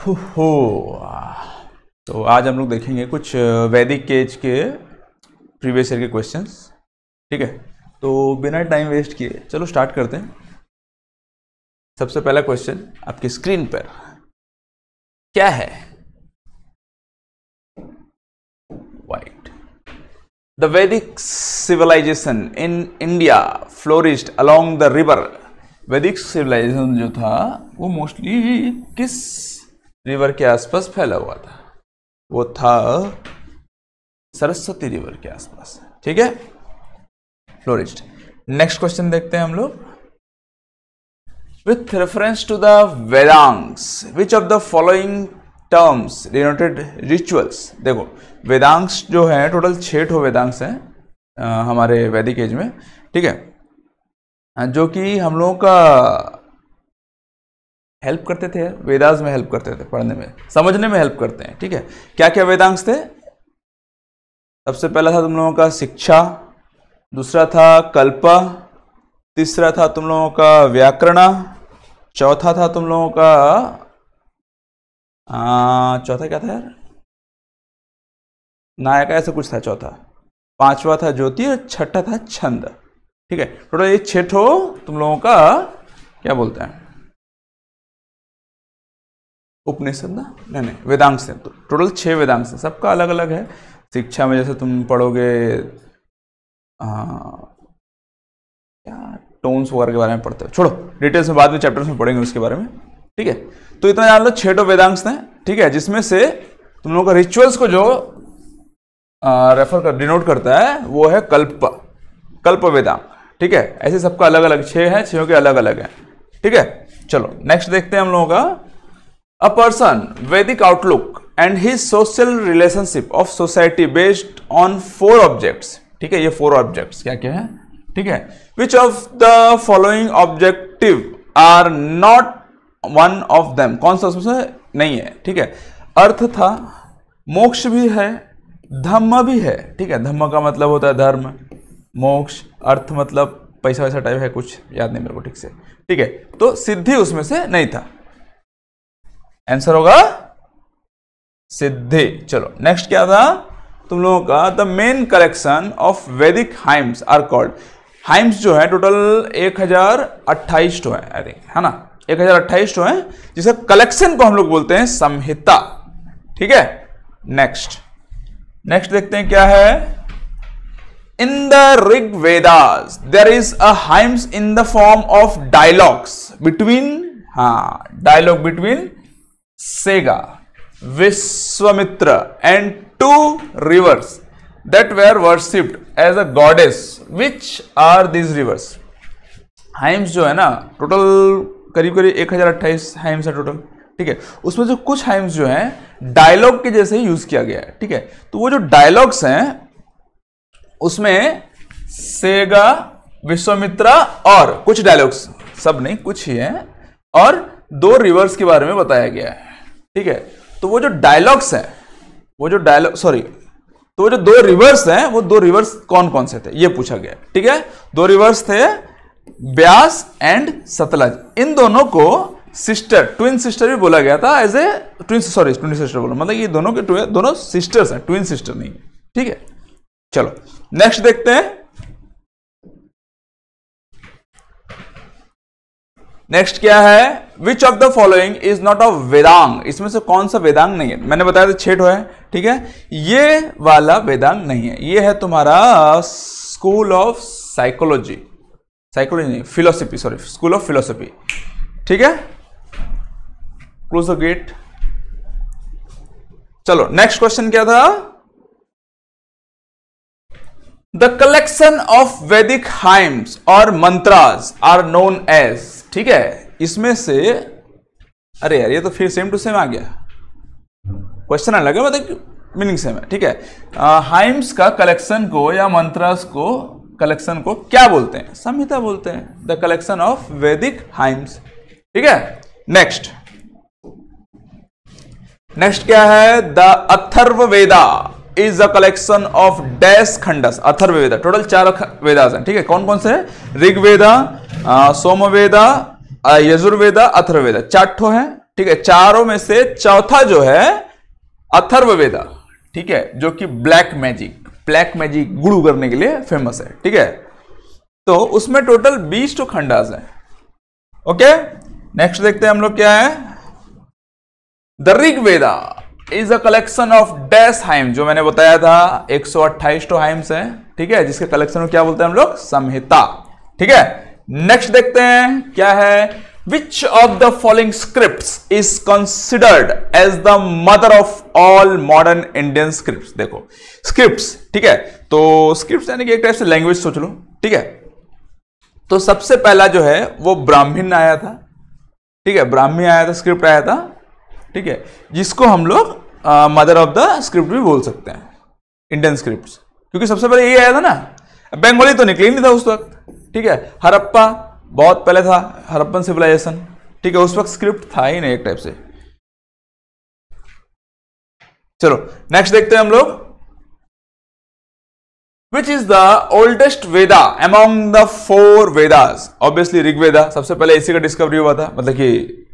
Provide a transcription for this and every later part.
हो तो आज हम लोग देखेंगे कुछ वैदिक एज के प्रीवियस ईयर के क्वेश्चंस। ठीक है, तो बिना टाइम वेस्ट किए चलो स्टार्ट करते हैं। सबसे पहला क्वेश्चन आपकी स्क्रीन पर क्या है? White. The Vedic civilization in India flourished along the river. Vedic civilization जो था वो मोस्टली किस रिवर के आसपास फैला हुआ था? वो था सरस्वती रिवर के आसपास। ठीक है, फ्लोरिश्ड। नेक्स्ट क्वेश्चन देखते हैं हम लोग। With reference to the Vedangs which of the following terms denoted rituals. देखो, वेदांग्स जो है टोटल 6 वेदांग्स हैं हमारे वैदिक एज में। ठीक है, जो कि हम लोगों का हेल्प करते थे, वेदास में हेल्प करते थे, पढ़ने में, समझने में हेल्प करते हैं। ठीक है, क्या क्या वेदांग्स थे? सबसे पहला था तुम लोगों का शिक्षा, दूसरा था कल्प, तीसरा था तुम लोगों का व्याकरण, चौथा था तुम लोगों का चौथा क्या था यार? नायक ऐसा कुछ था चौथा। पांचवा था ज्योति और छठा था छंद। ठीक है, टोटल ये 6 तुम लोगों का क्या बोलते हैं, उपनिषद ना? नहीं, वेदांश है। तो टोटल 6 वेदांश है, सबका अलग अलग है। शिक्षा में जैसे तुम पढ़ोगे क्या टोन्स वगैरह के बारे में पढ़ते हो, छोड़ो, डिटेल्स में बाद में चैप्टर्स में पढ़ेंगे उसके बारे में। ठीक है, तो इतना जान लो 6 वेदांश हैं। ठीक है, जिसमें से तुम लोगों का रिचुअल्स को जो रेफर कर डिनोट करता है वो है कल्प वेदांग। ठीक है, ऐसे सबका अलग अलग 6 है, 6 के अलग अलग है। ठीक है, चलो नेक्स्ट देखते हैं हम लोगों का। A person Vedic outlook and his social relationship of society based on 4 objects. ठीक है, ये 4 objects क्या क्या है? ठीक है, which of the following objective are not one of them? कौन सा उसमें से नहीं है? ठीक है, अर्थ था, मोक्ष भी है, धम्म भी है। ठीक है, धम्म का मतलब होता है धर्म, मोक्ष, अर्थ मतलब पैसा वैसा टाइप है, कुछ याद नहीं मेरे को ठीक से। ठीक है, तो सिद्धि उसमें से नहीं था। आंसर होगा सिद्धि। चलो नेक्स्ट क्या था तुम लोगों का? The main collection of Vedic hymns are called. Hymns जो है टोटल 1028 है, आई थिंक, है ना? 1028 है, जिसका कलेक्शन को हम लोग बोलते हैं संहिता। ठीक है, नेक्स्ट देखते हैं क्या है। In the Rig Vedas there is a hymns in the form of dialogues between Sega, Vishwamitra and 2 rivers that were worshipped as a goddess. Which are these rivers? Hymns जो है ना टोटल करीब 1028 हाइम्स है टोटल। ठीक है, उसमें जो कुछ हाइम्स जो हैं डायलॉग के जैसे यूज किया गया है। ठीक है, तो वो जो डायलॉग्स हैं उसमें सेगा, विश्वामित्रा और कुछ डायलॉग्स, सब नहीं कुछ ही हैं, और 2 रिवर्स के बारे में बताया गया है। ठीक है, तो वो जो डायलॉग्स हैं, वो जो 2 रिवर्स हैं, वो 2 रिवर्स कौन कौन से थे ये पूछा गया। ठीक है, 2 रिवर्स थे ब्यास एंड सतलज। इन दोनों को ट्विन सिस्टर भी बोला गया था, एज ए ट्विन सिस्टर बोला, मतलब ये दोनों के दोनों सिस्टर्स हैं, ट्विन सिस्टर नहीं। ठीक है, चलो नेक्स्ट देखते हैं। नेक्स्ट क्या है? विच of the following is not a Vedang. इसमें से कौन सा वेदांग नहीं है? मैंने बताया था 6 है। ठीक है, ये वाला वेदांग नहीं है, ये है तुम्हारा स्कूल ऑफ साइकोलॉजी नहीं, फिलोसफी, स्कूल ऑफ फिलोसफी। ठीक है, क्लोज द गेट। चलो नेक्स्ट क्वेश्चन क्या था? The collection of Vedic hymns और मंत्रास आर नोन एज। ठीक है, इसमें से अरे यार ये तो फिर सेम टू सेम आ गया, क्वेश्चन अलग है, मतलब मीनिंग सेम है। ठीक है, हाइम्स का कलेक्शन को या मंत्रास को कलेक्शन को क्या बोलते हैं? संहिता बोलते हैं, the collection of Vedic hymns. ठीक है, नेक्स्ट क्या है? The Atharvaveda is a collection of dash khandas. Atharvaveda total 4 Vedas हैं। ठीक है, कौन कौन से? ऋग्वेदा, सोमवेदा, यजुर्वेदा, अथर्ववेदा, 4 है। ठीक है, चारों में से चौथा जो है अथर्ववेदा, ठीक है, जो कि ब्लैक मैजिक गुरु करने के लिए फेमस है, ठीक है। तो उसमें टोटल 20 तो खंडास हैं। ओके, नेक्स्ट देखते हैं हम लोग क्या है। The Rigveda is a collection of dash hymn, जो मैंने बताया था 128 तो हाइम्स है, ठीक है, जिसके कलेक्शन को क्या बोलते हैं हम लोग, संहिता, ठीक है। नेक्स्ट देखते हैं क्या है। Which of the following scripts is considered as the mother of all modern Indian scripts? देखो scripts, ठीक है, तो scripts यानी कि एक टाइप से लैंग्वेज सोच लो, ठीक है। तो सबसे पहला जो है वो ब्राह्मण आया था, ठीक है, ब्राह्मी आया था, स्क्रिप्ट आया था, ठीक है, जिसको हम लोग मदर ऑफ द स्क्रिप्ट भी बोल सकते हैं, इंडियन स्क्रिप्ट्स, क्योंकि सबसे पहले ये आया था ना। बंगाली तो निकल ही नहीं था उस वक्त, ठीक है। हड़प्पा बहुत पहले था, हड़प्पन सिविलाइजेशन, ठीक है, उस वक्त स्क्रिप्ट था ही नहीं एक टाइप से। चलो नेक्स्ट देखते हैं हम लोग। Which is the oldest Veda among the 4 Vedas? Obviously Rigveda, सबसे पहले इसी का डिस्कवरी हुआ था, मतलब कि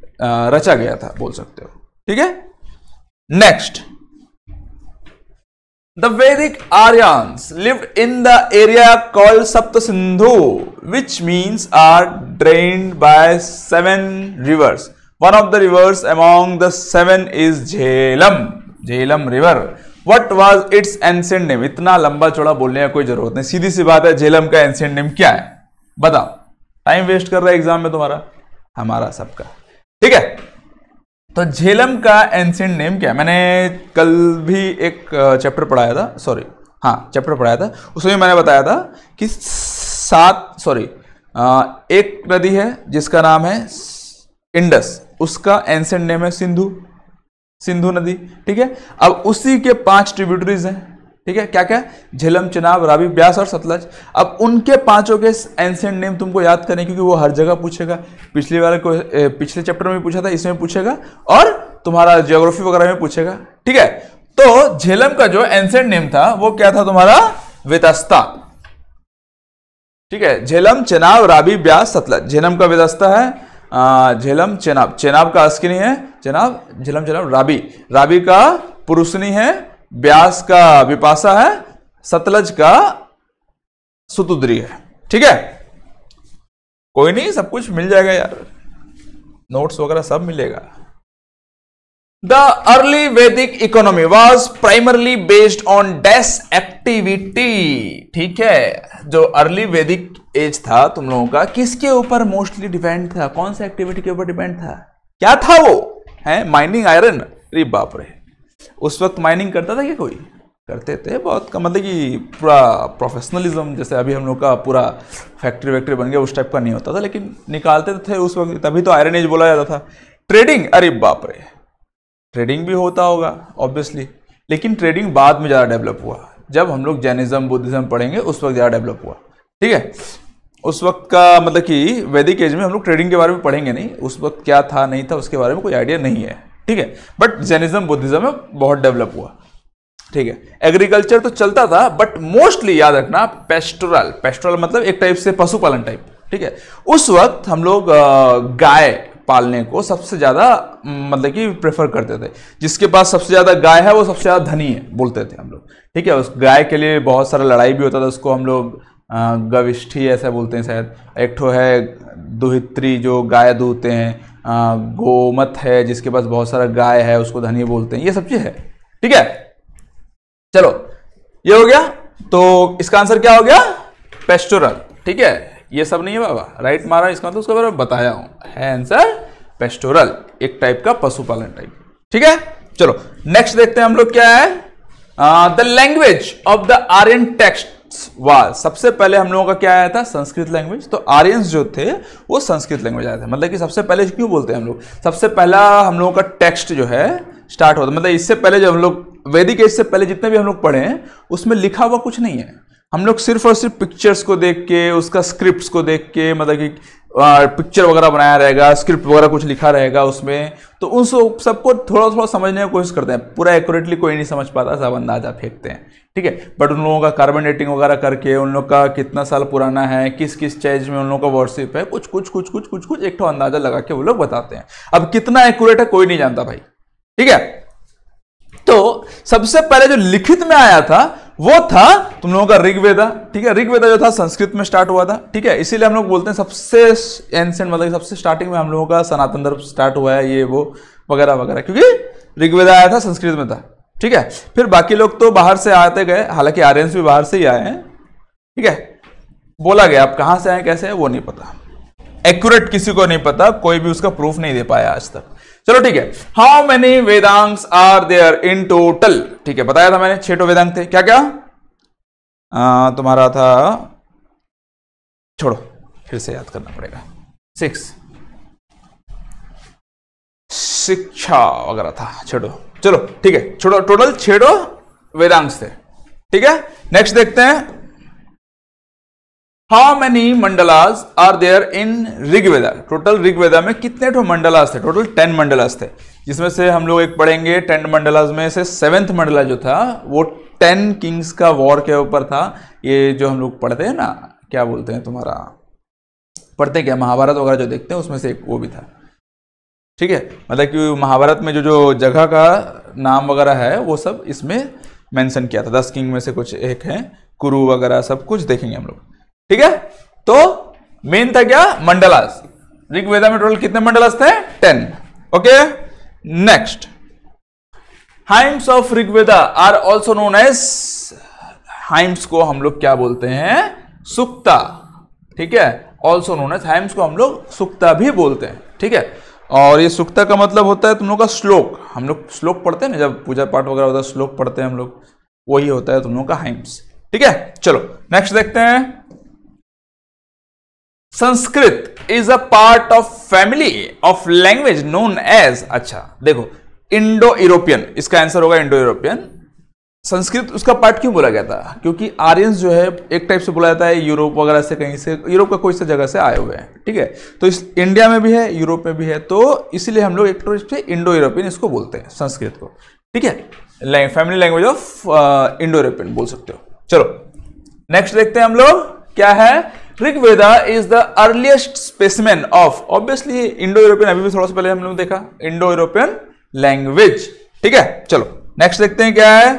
रचा गया था बोल सकते हो, ठीक है। Next, the Vedic Aryans lived in the area called Sapta Sindhu, which means are drained by 7 rivers. One of the rivers among the 7 is Jhelum river. What was its ancient name? इतना लंबा चौड़ा बोलने का कोई जरूरत नहीं, सीधी सी बात है, झेलम का एंशिएंट नेम क्या है बताओ। टाइम वेस्ट कर रहा है एग्जाम में तुम्हारा, हमारा सबका, ठीक है। तो झेलम का एंशिएंट नेम क्या है? मैंने कल भी एक चैप्टर पढ़ाया था, चैप्टर पढ़ाया था, उसमें मैंने बताया था कि एक नदी है जिसका नाम है इंडस, उसका एंशिएंट नेम है सिंधु नदी, ठीक है। अब उसी के 5 ट्रिब्यूटरीज हैं, ठीक है, क्या क्या, झेलम, चिनाब, रावी, ब्यास और सतलज। अब उनके 5 के एंशिएंट नेम तुमको याद करने, क्योंकि वो हर जगह पूछेगा, पिछले चैप्टर में पूछा था, इसमें पूछेगा, और तुम्हारा ज्योग्राफी वगैरह में पूछेगा, ठीक है। तो झेलम का जो एंशिएंट नेम था वो क्या था तुम्हारा, वेतस्ता, ठीक है। झेलम, चिनाब, रावी, ब्यास, सतलज। झेलम का वेतस्ता है, झेलम, चिनाब का अस्किनी है, झेलम, चिनाब, रावी का पुरुषनी है, ब्यास का विपाशा है, सतलज का सुतुद्री है, ठीक है। कोई नहीं, सब कुछ मिल जाएगा यार, नोट्स वगैरह सब मिलेगा। द अर्ली वैदिक economy was primarily based on dash activity, ठीक है। जो अर्ली वैदिक एज था तुम लोगों का, किसके ऊपर मोस्टली डिपेंड था, कौन सा एक्टिविटी के ऊपर डिपेंड था, क्या था वो है, माइनिंग आयरन। अरे बाप रे, उस वक्त माइनिंग करता था क्या कोई? करते थे बहुत कम, मतलब कि पूरा प्रोफेशनलिज्म, जैसे अभी हम लोग का पूरा फैक्ट्री बन गया, उस टाइप का नहीं होता था, लेकिन निकालते तो थे उस वक्त, तभी तो आयरन एज बोला जाता था। ट्रेडिंग, अरे बाप रे, ट्रेडिंग भी होता होगा ऑब्वियसली, लेकिन ट्रेडिंग बाद में ज़्यादा डेवलप हुआ, जब हम लोग जैनिज्म बुद्धिज्म पढ़ेंगे उस वक्त ज़्यादा डेवलप हुआ, ठीक है। उस वक्त का मतलब कि वैदिक एज में हम लोग ट्रेडिंग के बारे में पढ़ेंगे नहीं, उस वक्त क्या था नहीं था उसके बारे में कोई आइडिया नहीं है, ठीक है। बट जैनिज्म बुद्धिज्म में बहुत डेवलप हुआ, ठीक है। एग्रीकल्चर तो चलता था, बट मोस्टली याद रखना पेस्टोरल मतलब एक टाइप से पशुपालन टाइप, ठीक है। उस वक्त हम लोग गाय पालने को सबसे ज्यादा मतलब कि प्रेफर करते थे, जिसके पास सबसे ज्यादा गाय है वो सबसे ज्यादा धनी है बोलते थे हम लोग, ठीक है। उस गाय के लिए बहुत सारा लड़ाई भी होता था, उसको हम लोग गविष्ठी ऐसा बोलते हैं शायद। एक ठो है दुहित्री, जो गाय दूहते हैं, गोमत है जिसके पास बहुत सारा गाय है, उसको धनी बोलते हैं, ये सब चीज है, ठीक है। चलो ये हो गया, तो इसका आंसर क्या हो गया, पेस्टोरल, ठीक है। ये सब नहीं है बाबा, राइट मारा, इसका मतलब उसके बारे में बताया हूं, है आंसर पेस्टोरल, एक टाइप का पशुपालन टाइप, ठीक है। चलो नेक्स्ट देखते हैं हम लोग क्या है। The language of the Aryan text was, सबसे पहले हम लोगों का क्या आया था, संस्कृत लैंग्वेज। तो आर्यंस जो थे वो संस्कृत लैंग्वेज आया था, मतलब कि सबसे पहले क्यों बोलते हैं हम लोग, सबसे पहला हम लोगों का टेक्स्ट जो है स्टार्ट होता, मतलब इससे पहले जब हम लोग वैदिक एज से पहले जितने भी हम लोग पढ़े हैं उसमें लिखा हुआ कुछ नहीं है, हम लोग सिर्फ और सिर्फ पिक्चर्स को देख के, उसका स्क्रिप्ट्स को देख के, मतलब कि पिक्चर वगैरह बनाया रहेगा, स्क्रिप्ट वगैरह कुछ लिखा रहेगा उसमें, तो उन सबको थोड़ा थोड़ा समझने की कोशिश करते हैं। पूरा एक्यूरेटली कोई नहीं समझ पाता, सब अंदाजा फेंकते हैं, ठीक है। बट उन लोगों का कार्बन डेटिंग वगैरह करके, उन लोग का कितना साल पुराना है, किस किस स्टेज में उन लोगों का वर्शिप है, कुछ कुछ कुछ कुछ कुछ कुछ एक तो अंदाजा लगा के वो लोग बताते हैं। अब कितना एक्यूरेट है कोई नहीं जानता भाई, ठीक है। तो सबसे पहले जो लिखित में आया था वो था तुम लोगों का ऋग्वेदा, ठीक है। ऋग्वेदा जो था संस्कृत में स्टार्ट हुआ था, ठीक है। इसीलिए हम लोग बोलते हैं सबसे एंशिएंट, मतलब सबसे स्टार्टिंग में हम लोगों का सनातन धर्म स्टार्ट हुआ है, ये वो वगैरह वगैरह, क्योंकि ऋग्वेदा आया था संस्कृत में था, ठीक है। फिर बाकी लोग तो बाहर से आते गए, हालांकि आर्यंस भी बाहर से ही आए हैं, ठीक है। बोला गया, अब कहां से आए कैसे है वो नहीं पता, एक्यूरेट किसी को नहीं पता, कोई भी उसका प्रूफ नहीं दे पाया आज तक। चलो ठीक है। How many Vedangs are there in total, ठीक है। बताया था मैंने 6 वेदांग थे, क्या क्या तुम्हारा था, छोड़ो फिर से याद करना पड़ेगा, 6 शिक्षा वगैरह था, छोड़ो, चलो ठीक है, छोड़ो, टोटल 6 वेदांग्स थे, ठीक है। नेक्स्ट देखते हैं, how many mandalas are there in Rigveda, total Rigveda में कितने ठो मंडलास थे, टोटल 10 मंडलास थे, जिसमें से हम लोग एक पढ़ेंगे 10 मंडलास में से 7th मंडला जो था वो 10 किंग्स का वॉर के ऊपर था। ये जो हम लोग पढ़ते हैं ना, क्या बोलते हैं तुम्हारा, पढ़ते क्या, महाभारत वगैरह जो देखते हैं उसमें से एक वो भी था, ठीक है। मतलब कि महाभारत में जो जो जगह का नाम वगैरह है वो सब इसमें मेंशन किया था, 10 किंग में से कुछ एक है, कुरु वगैरह सब कुछ देखेंगे हम लोग, ठीक है। तो मेन था क्या, मंडलास। ऋग्वेदा में टोटल कितने मंडलास थे, 10, okay. Next, hymns of Rigveda are also known as, hymns को हम लोग क्या बोलते हैं, सुक्ता, ठीक है। ऑल्सो नोन एज, हाइम्स को हम लोग सुक्ता भी बोलते हैं, ठीक है। और ये सुक्ता का मतलब होता है तुम लोग का श्लोक, हम लोग श्लोक पढ़ते हैं ना जब पूजा पाठ वगैरह होता है, श्लोक पढ़ते हैं हम लोग, वही होता है तुम लोग का हाइम्स, ठीक है। चलो नेक्स्ट देखते हैं, Sanskrit is a part of family of language known as, अच्छा देखो, इंडो यूरोपियन, इसका आंसर होगा इंडो यूरोपियन। संस्कृत उसका पार्ट क्यों बोला गया था, क्योंकि आर्यंस जो है एक टाइप से बोला जाता है यूरोप वगैरह से, कहीं से, यूरोप का कोई सा जगह से आए हुए हैं, ठीक है। तो इस इंडिया में भी है, यूरोप में भी है, तो इसीलिए हम लोग एक टाइप से इंडो यूरोपियन इसको बोलते हैं संस्कृत को, ठीक है। Family language of Indo European बोल सकते हो। चलो नेक्स्ट देखते हैं हम लोग, क्या है, Rigveda is the earliest specimen of, obviously Indo European, अभी भी थोड़ा सा पहले हम लोग देखा, इंडो यूरोपियन लैंग्वेज, ठीक है। चलो नेक्स्ट देखते हैं, क्या है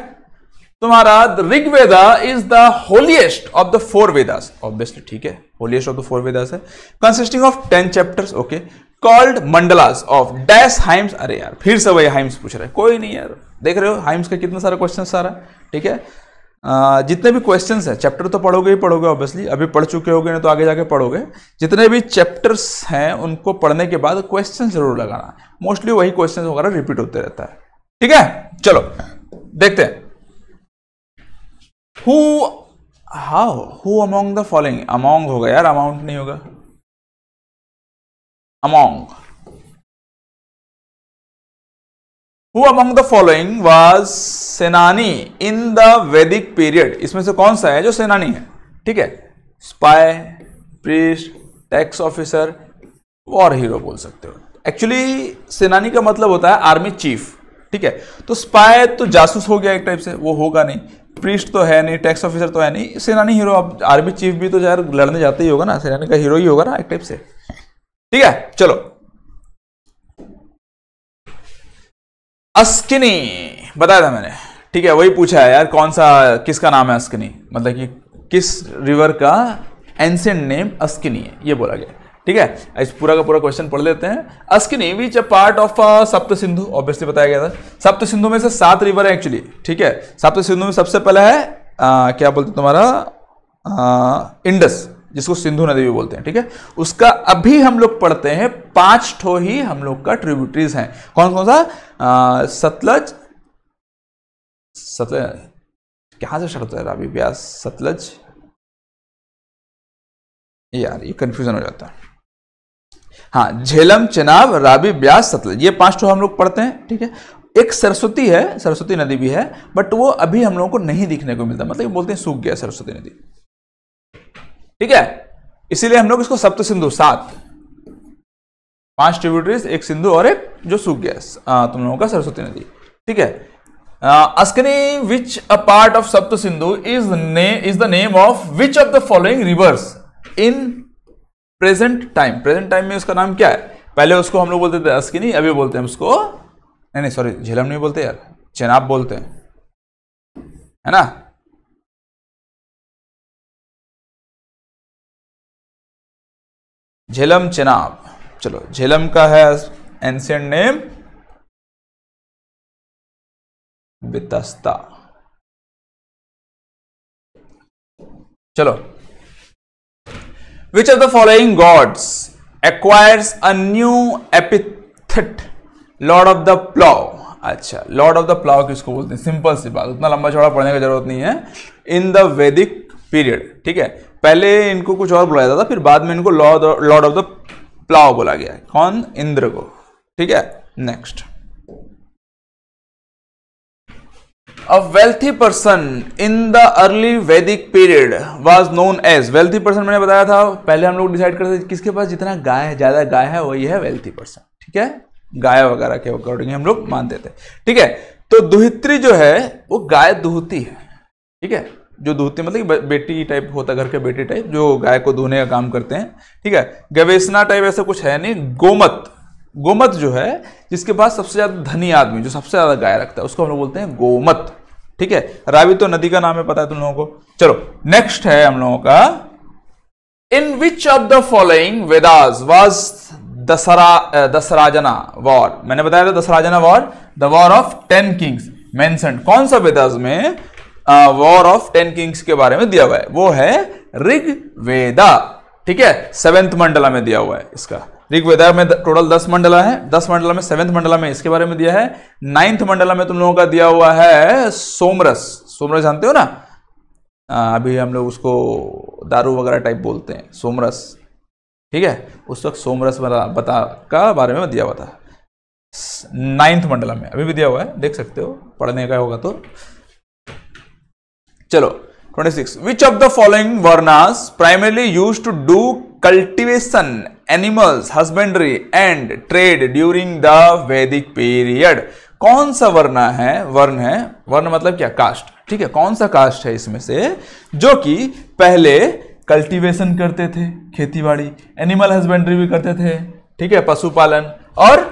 तुम्हारा, Rigveda is the holiest of the 4 Vedas, obviously ठीक है, होलीएस्ट ऑफ द 4 वेदास है, consisting of 10 chapters, okay, called mandalas of dash hymns, अरे यार फिर से वही हाइम्स पूछ रहे हैं, कोई नहीं यार, देख रहे हो हाइम्स का कितना सारा क्वेश्चन सारा, ठीक है। जितने भी क्वेश्चंस हैं, चैप्टर तो पढ़ोगे ही पढ़ोगे ऑब्वियसली, अभी पढ़ चुके होगे नहीं तो आगे जाके पढ़ोगे, जितने भी चैप्टर्स हैं उनको पढ़ने के बाद क्वेश्चन जरूर लगाना, मोस्टली वही क्वेश्चन वगैरह रिपीट होते रहता है, ठीक है। चलो देखते हैं, who among the following, among होगा यार, अमाउंट नहीं होगा, among, Who among the following was सेनानी in the Vedic period, इसमें से कौन सा है जो सेनानी है, ठीक है। Spy, priest, tax officer, war hero बोल सकते हो। एक्चुअली सेनानी का मतलब होता है आर्मी चीफ, ठीक है। तो स्पाई तो जासूस हो गया एक टाइप से, वो होगा नहीं, प्रीस्ट तो है नहीं, टैक्स ऑफिसर तो है नहीं, सेनानी हीरो, अब आर्मी चीफ भी तो यार लड़ने जाते ही होगा ना, सेनानी का हीरो ही होगा ना एक टाइप से, ठीक है। चलो अस्किनी बताया था मैंने, ठीक है, वही पूछा है यार, कौन सा, किसका नाम है अस्किनी, मतलब कि किस रिवर का एंशिएंट नेम अस्किनी है, ये बोला गया, ठीक है। इस पूरा का पूरा क्वेश्चन पढ़ लेते हैं। अस्किनी विच अ पार्ट ऑफ सप्त सिंधु, ऑब्वियसली बताया गया था, सप्त सिंधु में से 7 रिवर है एक्चुअली, ठीक है। सप्त सिंधु में सबसे पहला है क्या बोलते तुम्हारा, इंडस, जिसको सिंधु नदी भी बोलते हैं, ठीक है। उसका अभी हम लोग पढ़ते हैं 5 ठो ही हम लोग का ट्रिब्यूटरीज हैं, कौन कौन सा, सतलज, कहां से स्टार्ट होता है, रावी, ब्यास, सतलज, यार ये कंफ्यूजन हो जाता है, हाँ, झेलम, चेनाब, रावी, ब्यास, सतलज, ये 5 ठो हम लोग पढ़ते हैं, ठीक है। एक सरस्वती है, सरस्वती नदी भी है, बट वो अभी हम लोगों को नहीं दिखने को मिलता, मतलब बोलते हैं सूख गया सरस्वती नदी, ठीक है। इसीलिए हम लोग इसको सप्त सिंधु 7, 5 ट्रिब्यूटरीज, एक सिंधु और एक जो सूख गया तुम लोगों का सरस्वती नदी, ठीक है। अस्कनी विच अ पार्ट ऑफ सप्त Sindhu is the name of which of the following rivers in present time. Present time में उसका नाम क्या है? पहले उसको हम लोग बोलते थे अस्किनी, अभी बोलते हैं उसको नहीं सॉरी झेलम नहीं बोलते यार, चेनाब बोलते हैं, है ना। झेलम चेनाब, चलो झेलम का है एंशिएंट नेम बितस्ता। चलो, which of the following gods acquires a new epithet lord of the plough. अच्छा, लॉर्ड ऑफ द प्लाव किसको बोलते हैं? सिंपल सी बात, उतना लंबा चौड़ा पढ़ने की जरूरत नहीं है। इन द वैदिक पीरियड, ठीक है, पहले इनको कुछ और बुलाया जाता था, फिर बाद में इनको लॉर्ड ऑफ द प्लाव बोला गया। कौन? इंद्र को, ठीक है। Next, A wealthy person in the early Vedic period was known as, wealthy person मैंने बताया था, पहले हम लोग डिसाइड करते थे किसके पास जितना गाय है, ज्यादा गाय है, वही है wealthy person, ठीक है। गाय वगैरह के अकॉर्डिंग हम लोग मानते थे, ठीक है। तो दुहित्री जो है वो गाय दुहती है, ठीक है। जो दुहती मतलब बेटी टाइप होता है, घर के बेटी टाइप, जो गाय को दुहने का काम करते हैं, ठीक है। गवेषणा टाइप ऐसा कुछ है नहीं। गोमत, गोमत जो है जिसके पास सबसे ज्यादा धनी आदमी जो सबसे ज्यादा गाय रखता है उसको हम लोग बोलते हैं गोमत, ठीक है। रावी तो नदी का नाम है, पता है तुम लोगों को। चलो नेक्स्ट है हम लोगों का, in which of the following Vedas was Dasarajna war. मैंने बताया था Dasarajna war, the war of 10 kings mentioned. कौन सा वेदास में वॉर ऑफ 10 किंग्स के बारे में दिया हुआ है? वो है ऋग्वेदा, ठीक है। 7th मंडला में दिया हुआ है इसका। ऋग्वेदा में टोटल 10 मंडला है, 10 मंडला में 7th मंडला में इसके बारे में दिया है। 9th मंडला में तुम लोगों का दिया हुआ है सोमरस। सोमरस जानते हो ना, अभी हम लोग उसको दारू वगैरह टाइप बोलते हैं, सोमरस, ठीक है। उस वक्त सोमरस बता का बारे में दिया हुआ था 9th मंडला में, अभी भी दिया हुआ है, देख सकते हो, पढ़ने का होगा तो। चलो 26, which of the following varnas primarily used to do cultivation, animals husbandry and trade during the Vedic period. कौन सा वर्ण है, वर्ण मतलब क्या? कास्ट, ठीक है। कौन सा कास्ट है इसमें से जो कि पहले कल्टीवेशन करते थे, खेतीबाड़ी, एनिमल हस्बेंड्री भी करते थे, ठीक है, पशुपालन, और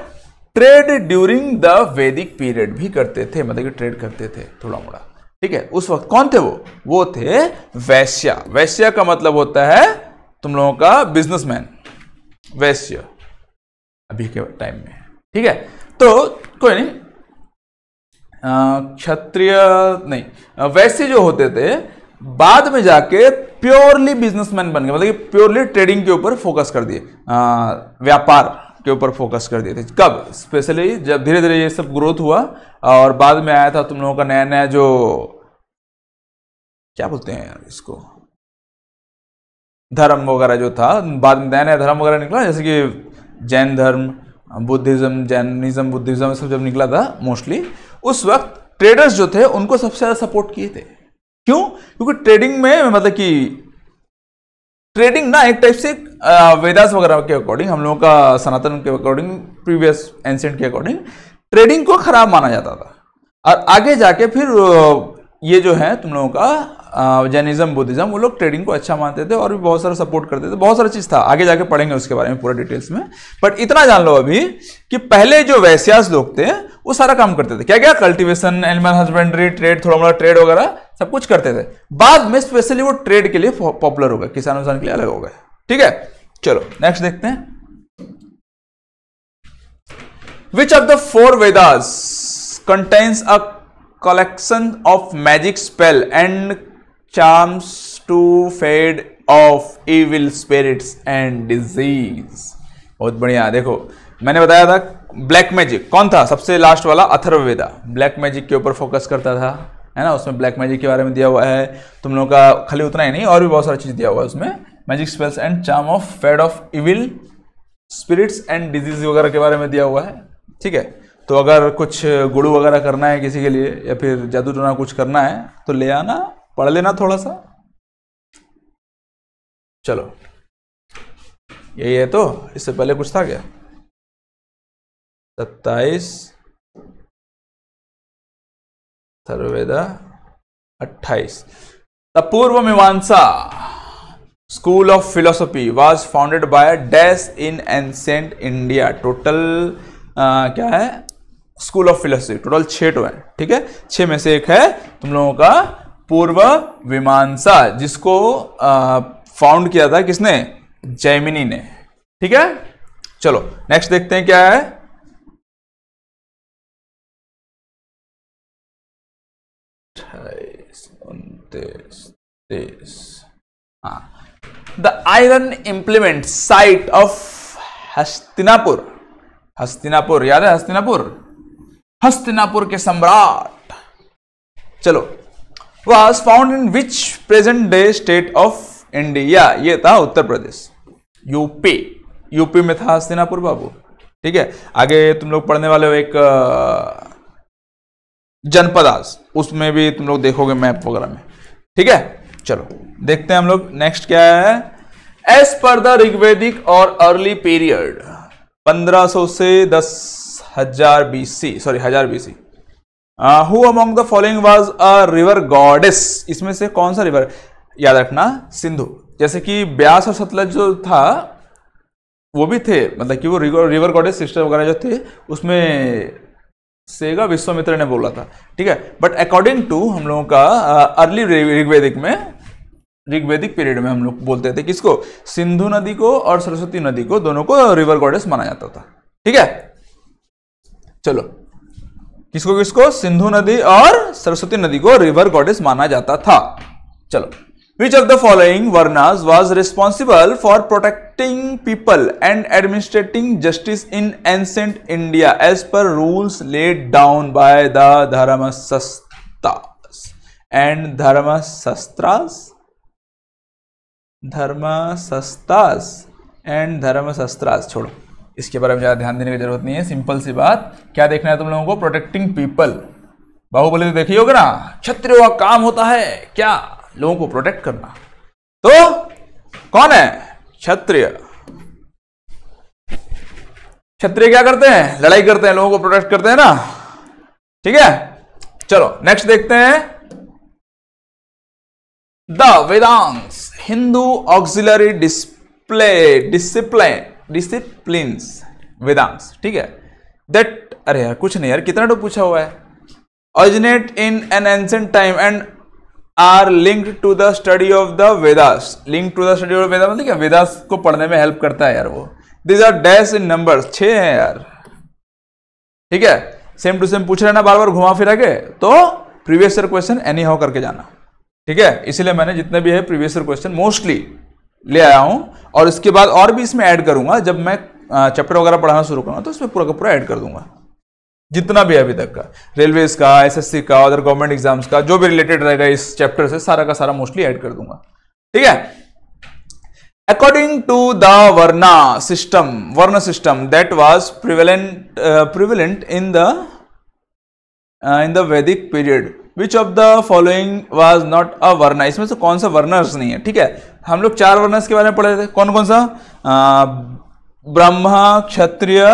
trade during the Vedic period भी करते थे, मतलब कि ट्रेड करते थे थोड़ा मोड़ा, ठीक है। उस वक्त कौन थे वो थे वैश्या। वैश्या का मतलब होता है तुम लोगों का बिजनेसमैन, वैश्य अभी के टाइम में, ठीक है। तो कोई नहीं, क्षत्रिय नहीं, वैश्य जो होते थे बाद में जाके प्योरली बिजनेसमैन बन गए, मतलब कि प्योरली ट्रेडिंग के ऊपर फोकस कर दिए, व्यापार के ऊपर फोकस कर दिए थे। कब? स्पेशली जब धीरे धीरे ये सब ग्रोथ हुआ और बाद में आया था तुम लोगों का नया नया जो क्या बोलते हैं यार इसको, धर्म वगैरह जो था, बाद में नया नया धर्म वगैरह निकला, जैसे कि जैन धर्म, बुद्धिज्म, जैनिज्म, बुद्धिज्म सब जब निकला था मोस्टली, उस वक्त ट्रेडर्स जो थे उनको सबसे ज्यादा सपोर्ट किए थे। क्यों? क्योंकि ट्रेडिंग में मतलब कि ट्रेडिंग ना एक टाइप से वेदास वगैरह के अकॉर्डिंग, हम लोगों का सनातन के अकॉर्डिंग, प्रीवियस एंशिएंट के अकॉर्डिंग ट्रेडिंग को खराब माना जाता था। और आगे जाके फिर ये जो है तुम लोगों का जैनिज्म, बुद्धिज्म, वो लोग ट्रेडिंग को अच्छा मानते थे और भी बहुत सारा सपोर्ट करते थे। बहुत सारा चीज था, आगे जाके पढ़ेंगे उसके बारे में पूरा डिटेल्स में। बट इतना जान लो अभी कि पहले जो वैश्यास लोग थे वो सारा काम करते थे, क्या क्या? कल्टीवेशन, एनिमल हस्बेंड्री, ट्रेड, थोड़ा मोड़ा ट्रेड वगैरह सब कुछ करते थे। बाद में स्पेशली वो ट्रेड के लिए पॉपुलर हो गए, किसान के लिए अलग हो गए, ठीक है। चलो नेक्स्ट देखते हैं, विच of the 4 Vedas contains a collection of magic spell and charms to fade off evil spirits and disease। बहुत बढ़िया। देखो मैंने बताया था ब्लैक मैजिक कौन था, सबसे लास्ट वाला अथर्ववेदा ब्लैक मैजिक के ऊपर फोकस करता था, है ना। उसमें ब्लैक मैजिक के बारे में दिया हुआ है तुम लोगों का, खाली उतना ही नहीं और भी बहुत सारा चीज दिया हुआ है उसमें, magic spells and charm of fade of evil spirits and disease वगैरह के बारे में दिया हुआ है, ठीक है। तो अगर कुछ गुड़ू वगैरह करना है किसी के लिए या फिर जादू टोना कुछ करना है तो ले आना, पढ़ लेना थोड़ा सा। चलो यही है, तो इससे पहले कुछ था क्या? 27 अथर्ववेद 28। द पूर्व मीमांसा school of philosophy was founded by dash in ancient India. Total क्या है स्कूल ऑफ फिलोसफी, टोटल 6 तो है, ठीक है। 6 में से एक है तुम लोगों का पूर्व मीमांसा, जिसको फाउंड किया था किसने, जैमिनी ने, ठीक है। चलो नेक्स्ट देखते हैं क्या है। The iron implement site of Hastinapur. Hastinapur याद है, हस्तिनापुर, हस्तिनापुर के सम्राट। चलो, was found in which present day state of India. ये था उत्तर प्रदेश, यूपी। यूपी में था हस्तिनापुर बाबू, ठीक है। आगे तुम लोग पढ़ने वाले हो एक जनपदास, उसमें भी तुम लोग देखोगे मैप वगैरह में, ठीक है। चलो देखते हैं हम लोग नेक्स्ट क्या है। एज पर द ऋग्वेदिक और अर्ली पीरियड 1500 से 10,000 BC, sorry 1000 BC, who among the following was a river goddess. इसमें से कौन सा रिवर, याद रखना सिंधु। जैसे कि ब्यास और सतलज जो था वो भी थे, मतलब कि वो रिवर गॉडेस सिस्टर वगैरह जो थे, उसमें सेगा विश्वामित्र ने बोला था, ठीक है। बट अकॉर्डिंग टू हम लोगों का अर्ली ऋग्वेदिक में, ऋग्वेदिक पीरियड में हम लोग बोलते थे किसको, सिंधु नदी को और सरस्वती नदी को, दोनों को रिवर गॉडेस माना जाता था, ठीक है। चलो किसको किसको, सिंधु नदी और सरस्वती नदी को रिवर गॉडेस माना जाता था। चलो, which of the following varnas was responsible for protecting people and administrating justice in ancient India as per rules laid down by the Dharmasastras and Dharmasastras and Dharmasastras। छोड़ो, इसके बारे में ज्यादा ध्यान देने की जरूरत नहीं है, सिंपल सी बात। क्या देखना है तुम लोगों को, प्रोटेक्टिंग पीपल। बाहुबली तो देखिए होगा ना, क्षत्रियों का काम होता है क्या, लोगों को प्रोटेक्ट करना। तो कौन है क्षत्रिय। क्षत्रिय क्या करते हैं, लड़ाई करते हैं, लोगों को प्रोटेक्ट करते हैं ना, ठीक है। चलो नेक्स्ट देखते हैं। द वेदांस हिंदू ऑक्सिलरी डिसिप्लिन्स वेदांस, ठीक है। दैट, अरे यार कुछ नहीं यार, कितना तो पूछा हुआ है। Originate in an ancient time and are linked to the study of the Vedas. Link to the study of Vedas मतलब क्या, वेदास को पढ़ने में हेल्प करता है यार वो। This are dash in numbers, 6 हैं यार, ठीक है। सेम टू सेम पूछ रहे ना बार बार घुमा फिरा के, तो previous year question any how करके जाना, ठीक है। इसीलिए मैंने जितने भी है प्रीवियस ईयर क्वेश्चन मोस्टली ले आया हूं, और इसके बाद और भी इसमें ऐड करूंगा। जब मैं चैप्टर वगैरह पढ़ाना शुरू करूंगा तो इसमें पूरा का पूरा ऐड कर दूंगा, जितना भी अभी तक का, रेलवेज का, एसएससी का, अदर गवर्नमेंट एग्जाम्स का, जो भी रिलेटेड रहेगा इस चैप्टर से, सारा का सारा मोस्टली ऐड कर दूंगा, ठीक है। According to the varna system that was prevalent in the Vedic period, which of the following was not a varna. इसमें से कौन सा वर्णर्स नहीं है, ठीक है। हम लोग 4 वर्णर्स के बारे में पढ़े थे, कौन कौन सा, ब्रह्मा, क्षत्रिय,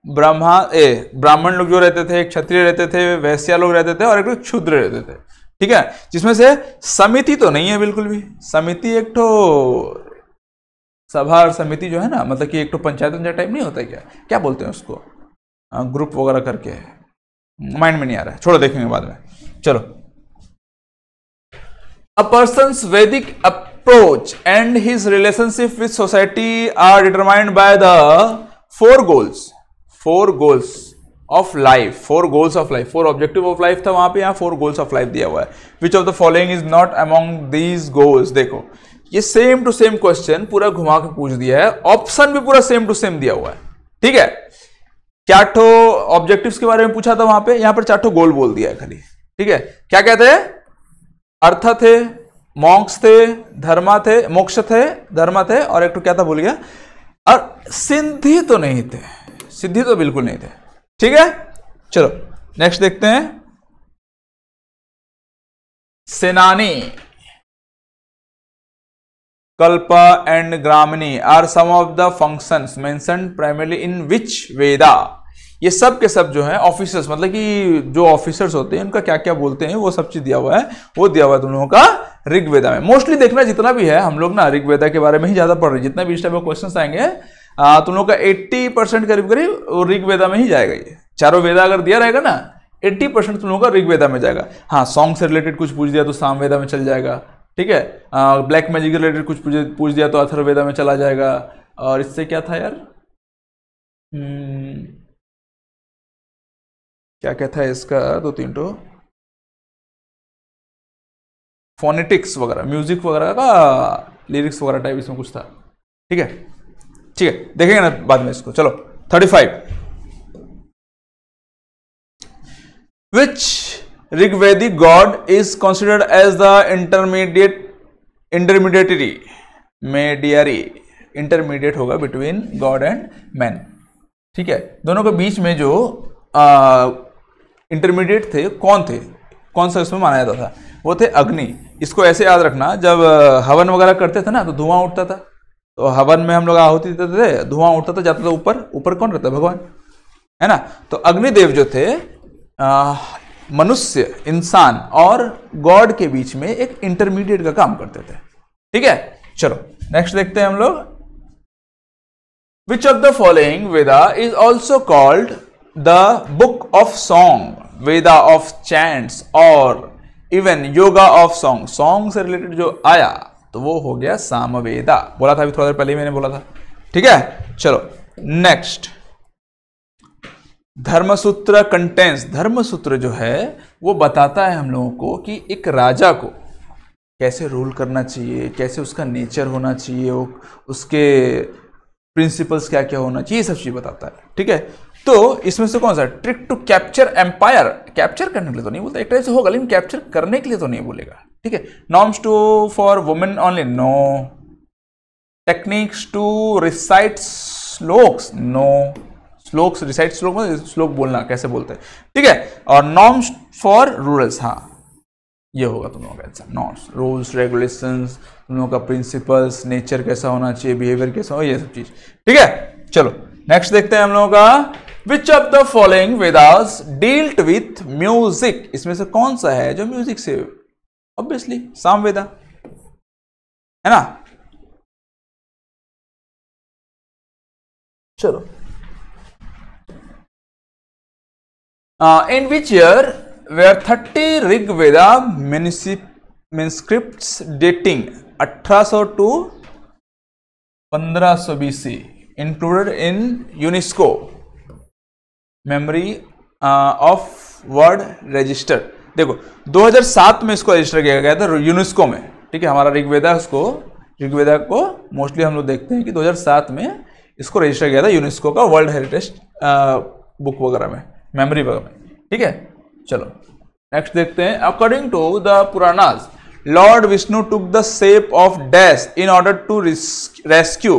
ब्राह्मण लोग जो रहते थे, क्षत्रिय रहते थे, वैश्या लोग रहते थे, और एक लोग शूद्र रहते थे, ठीक है। जिसमें से समिति तो नहीं है बिल्कुल भी। समिति एक तो सभा और समिति जो है ना, मतलब कि एक तो पंचायत टाइप नहीं होता है, क्या बोलते हैं उसको, ग्रुप वगैरह करके, माइंड में नहीं आ रहा है, छोड़ो देखेंगे बाद में। चलो, a persons Vedic approach and his relationship with society are determined by the 4 goals of life. 4 goals of life, 4 objective of life था वहां पे, यहाँ 4 गोल्स ऑफ लाइफ दिया हुआ है। विच of the following is not among these goals. देखो ये same to same question पूरा घुमा के पूछ दिया है, ऑप्शन भी पूरा सेम टू सेम दिया हुआ है, ठीक है। 4 ऑब्जेक्टिव्स के बारे में पूछा था वहां पे, यहां पर 4 गोल बोल दिया है खाली, ठीक है। क्या कहते हैं, अर्थ थे, मोक्ष थे, धर्मा थे, मोक्ष थे, धर्म थे, और एक तो क्या था भूल गया, और सिद्धि तो नहीं थे, सिद्धि तो बिल्कुल नहीं थे, ठीक है। चलो नेक्स्ट देखते हैं। Senani, kalpa and gramani are some of the functions mentioned primarily in which Veda. ये सब के सब जो है ऑफिसर्स, मतलब कि जो ऑफिसर्स होते हैं उनका क्या क्या बोलते हैं वो सब चीज दिया हुआ है, वो दिया हुआ है तुम लोगों का ऋग्वेदा में। मोस्टली देखना जितना भी है हम लोग ना ऋग्वेदा के बारे में ही ज्यादा पढ़ रहे हैं, जितना भी इस टाइप का क्वेश्चन आएंगे तुम लोग का 80% करीब करीब ऋग्वेदा में ही जाएगा। ये चारों वेदा अगर दिया रहेगा ना 80% तुम लोगों का ऋग्वेदा में जाएगा। हाँ, सॉन्ग से रिलेटेड कुछ पूछ दिया तो सामवेदा में चल जाएगा, ठीक है। ब्लैक मैजिक के रिलेटेड कुछ पूछ दिया तो अथर्ववेदा में चला जाएगा। और इससे क्या था यार, क्या क्या था इसका, 2-3 तो फोनेटिक्स वगैरह, म्यूजिक वगैरह का लिरिक्स वगैरह टाइप इसमें कुछ था, ठीक है। ठीक है, देखेंगे ना बाद में इसको। चलो 35, which Rigvedic god is considered as the intermediate होगा बिटवीन गॉड एंड मैन, ठीक है। दोनों के बीच में जो इंटरमीडिएट थे, कौन सा इसमें माना जाता था, वो थे अग्नि। इसको ऐसे याद रखना, जब हवन वगैरह करते थे ना तो धुआं उठता था, तो हवन में हम लोग आहुति देते थे, धुआं उठता था, जाता था ऊपर कौन रहता है, भगवान, है ना। तो अग्निदेव जो थे मनुष्य, इंसान और गॉड के बीच में एक इंटरमीडिएट का काम करते थे, ठीक है। चलो नेक्स्ट देखते हैं हम लोग। Which of the following Veda is also called the book of song, Veda of chants और even yoga of song. Song से रिलेटेड जो आया तो वो हो गया सामवेदा, बोला था अभी थोड़ा देर पहले ही मैंने बोला था, ठीक है। चलो नेक्स्ट, धर्मसूत्र कंटेंस। धर्मसूत्र जो है वो बताता है हम लोगों को कि एक राजा को कैसे रूल करना चाहिए, कैसे उसका नेचर होना चाहिए, उसके प्रिंसिपल्स क्या क्या होना चाहिए, ये सब चीज बताता है, ठीक है। तो इसमें से कौन सा, trick to capture empire, capture करने के लिए तो नहीं बोलता, एक तरह से होगा लेकिन कैप्चर करने के लिए तो नहीं बोलेगा, ठीक है। Norms to for women only, no. Techniques to recite shlokas, no. Shlokas recite, श्लोक बोलना कैसे बोलते हैं, ठीक है। और नॉर्म्स फॉर रूरल्स, हाँ ये होगा तुम लोगों का आंसर। नॉर्म्स, रूल्स, रेगुलेशंस, तुम लोगों का प्रिंसिपल्स, नेचर कैसा होना चाहिए, बिहेवियर कैसा हो, ये सब चीज, ठीक है। चलो नेक्स्ट देखते हैं हम लोगों का, which of the following Vedas dealt with music. इसमें से कौन सा है जो म्यूजिक से, ऑब्वियसली सामवेदा, है ना। चलो, in which year were 30 Rigveda manuscripts dating 1800 to 1500 BC included in UNESCO memory of world register। देखो 2007 में इसको रजिस्टर किया गया था यूनेस्को में, ठीक है। हमारा ऋग्वेदा को मोस्टली हम लोग देखते हैं कि 2007 में इसको रजिस्टर किया था यूनेस्को का वर्ल्ड हेरिटेज बुक वगैरह में, मेमोरी वगैरह में, ठीक है। चलो नेक्स्ट देखते हैं। According to the Puranas, lord Vishnu took the shape of dash in order to rescue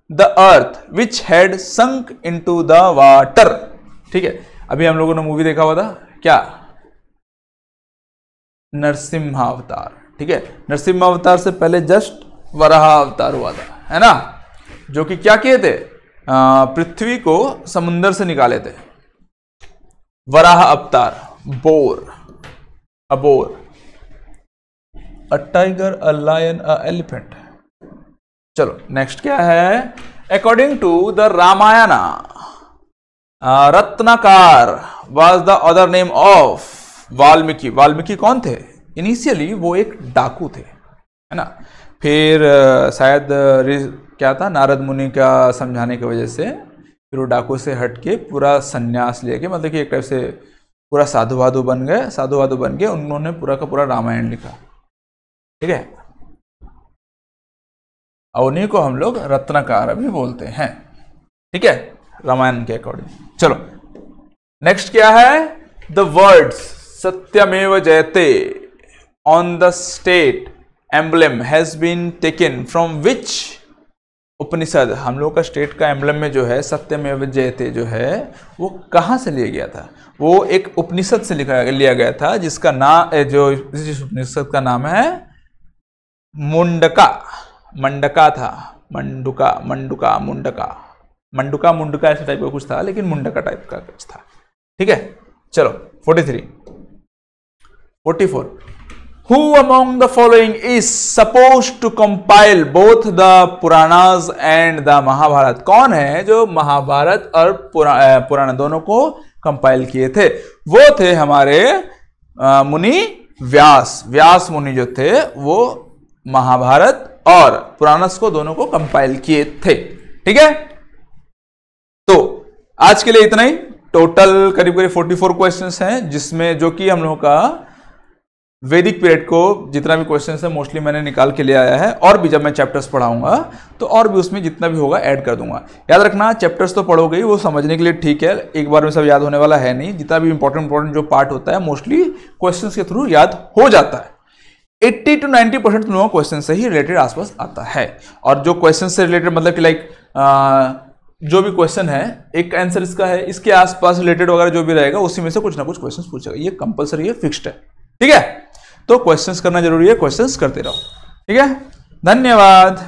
the earth which had sunk into the water, ठीक है। अभी हम लोगों ने मूवी देखा हुआ था क्या, नरसिम्हावतार, ठीक है। नरसिम्हावतार से पहले जस्ट वराह अवतार हुआ था, है ना, जो कि क्या किए थे, पृथ्वी को समुंदर से निकाले थे। Varaha avatar, boar, a tiger, a lion, a elephant. चलो नेक्स्ट क्या है, according to the Ramayana, Ratnakar was the other name of Valmiki. Valmiki कौन थे, इनिशियली वो एक डाकू थे, है ना। फिर शायद क्या था, नारद मुनि का समझाने की वजह से फिर वो डाकू से हटके पूरा संन्यास लेके, मतलब कि एक टाइप से पूरा साधु बन गए, उन्होंने पूरा का पूरा रामायण लिखा, ठीक है। और उन्हीं को हम लोग रत्नाकर भी बोलते हैं, ठीक है, रामायण के अकॉर्डिंग। चलो नेक्स्ट क्या है, the words Satyameva Jayate on the state emblem has been taken from which Upanishad. हम लोग का स्टेट का एम्बलम में जो है सत्यमेव जयते जो है वो कहाँ से लिया गया था, वो एक उपनिषद से लिया गया था, जिसका नाम जिस उपनिषद का नाम है मुंडका था, मुंडका, मंडुका मुंडका ऐसे टाइप का कुछ था, लेकिन मुंडका टाइप का कुछ था। ठीक है, चलो 43 44 Who among the following is supposed to compile both the Puranas and the Mahabharat? कौन है जो महाभारत और पुराण दोनों को कंपाइल किए थे? वो थे हमारे मुनि व्यास मुनि जो थे, वो महाभारत और पुराणस को दोनों को कंपाइल किए थे। ठीक है, तो आज के लिए इतना ही। टोटल करीब करीब 44 क्वेश्चंस हैं, जिसमें जो कि हम लोगों का वैदिक पीरियड को जितना भी क्वेश्चंस है मोस्टली मैंने निकाल के ले आया है, और भी जब मैं चैप्टर्स पढ़ाऊंगा तो और भी उसमें जितना भी होगा ऐड कर दूंगा। याद रखना, चैप्टर्स तो पढ़ोगे ही, वो समझने के लिए ठीक है, एक बार में सब याद होने वाला है नहीं। जितना भी इंपॉर्टेंट जो पार्ट होता है मोस्टली क्वेश्चंस के थ्रू याद हो जाता है। 80 to 90% तुम लोगों को क्वेश्चन से ही रिलेटेड आसपास आता है, और जो क्वेश्चन से रिलेटेड मतलब कि लाइक जो भी क्वेश्चन है एक आंसर इसका है, इसके आसपास रिलेटेड वगैरह जो भी रहेगा उसी में से कुछ ना कुछ क्वेश्चन पूछेगा, ये कंपलसरी है, फिक्स्ड है। ठीक है, तो क्वेश्चंस करना जरूरी है, क्वेश्चंस करते रहो। ठीक है, धन्यवाद।